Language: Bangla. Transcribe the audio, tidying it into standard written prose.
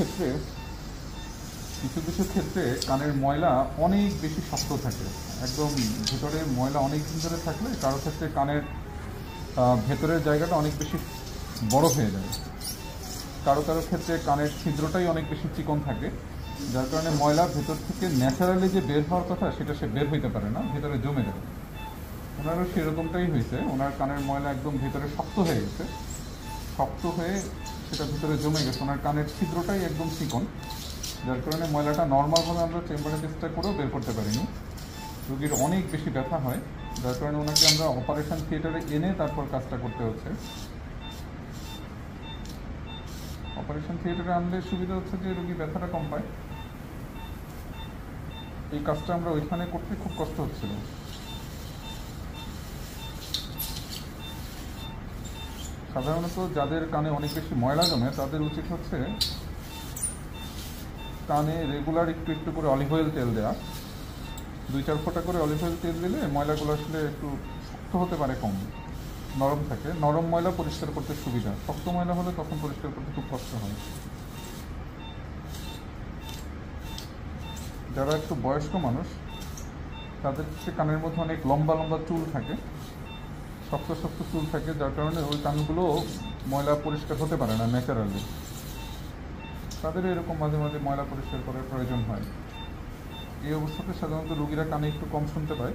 ক্ষেত্রে কিছু কিছু ক্ষেত্রে কানের ময়লা অনেক বেশি শক্ত থাকে, একদম ভেতরে ময়লা অনেক দিন ধরে থাকলে কারো ক্ষেত্রে কানের ভেতরের জায়গাটা অনেক বেশি বড় হয়ে যায়। কারো কারো ক্ষেত্রে কানের ছিদ্রটাই অনেক বেশি চিকন থাকে, যার কারণে ময়লা ভেতর থেকে ন্যাচারালি যে বের হওয়ার কথা সেটা সে বের হইতে পারে না, ভেতরে জমে যায়। ওনারও সেরকমটাই হয়েছে, ওনার কানের ময়লা একদম ভেতরে শক্ত হয়ে গেছে, শক্ত হয়ে সেটা ভিতরে জমে গেছে। ওনার কানের ছিদ্রটাই একদম চিকন, যার কারণে ময়লাটা নর্মালভাবে আমরা চেম্বারে চেষ্টা করেও বের করতে পারিনি। রোগীর অনেক বেশি ব্যথা হয়, যার কারণে ওনাকে আমরা অপারেশন থিয়েটারে এনে তারপর কাজটা করতে হচ্ছে। অপারেশন থিয়েটারে আনলে সুবিধা হচ্ছে যে রোগী ব্যথাটা কম পায়। এই কাজটা আমরা ওইখানে করতে খুব কষ্ট হচ্ছিল। সাধারণত যাদের কানে অনেক বেশি ময়লা জমে তাদের উচিত হচ্ছে কানে রেগুলার একটু একটু করে অলিভ অয়েল তেল দেওয়া। 2-4 ফোঁটা করে অলিভ অয়েল তেল দিলে ময়লাগুলো আসলে একটু শক্ত হতে পারে, কম নরম থাকে। নরম ময়লা পরিষ্কার করতে সুবিধা, শক্ত ময়লা হলে তখন পরিষ্কার করতে খুব কষ্ট হয়। যারা একটু বয়স্ক মানুষ তাদের হচ্ছে কানের মধ্যে অনেক লম্বা লম্বা চুল থাকে, শক্ত শক্ত চুল থাকে, যার কারণে ওই কানগুলো ময়লা পরিষ্কার হতে পারে না ন্যাচারালি। তাদের এরকম মাঝে মাঝে ময়লা পরিষ্কার করার প্রয়োজন হয়। এই অবস্থাতে সাধারণত রোগীরা কানে একটু কম শুনতে পায়।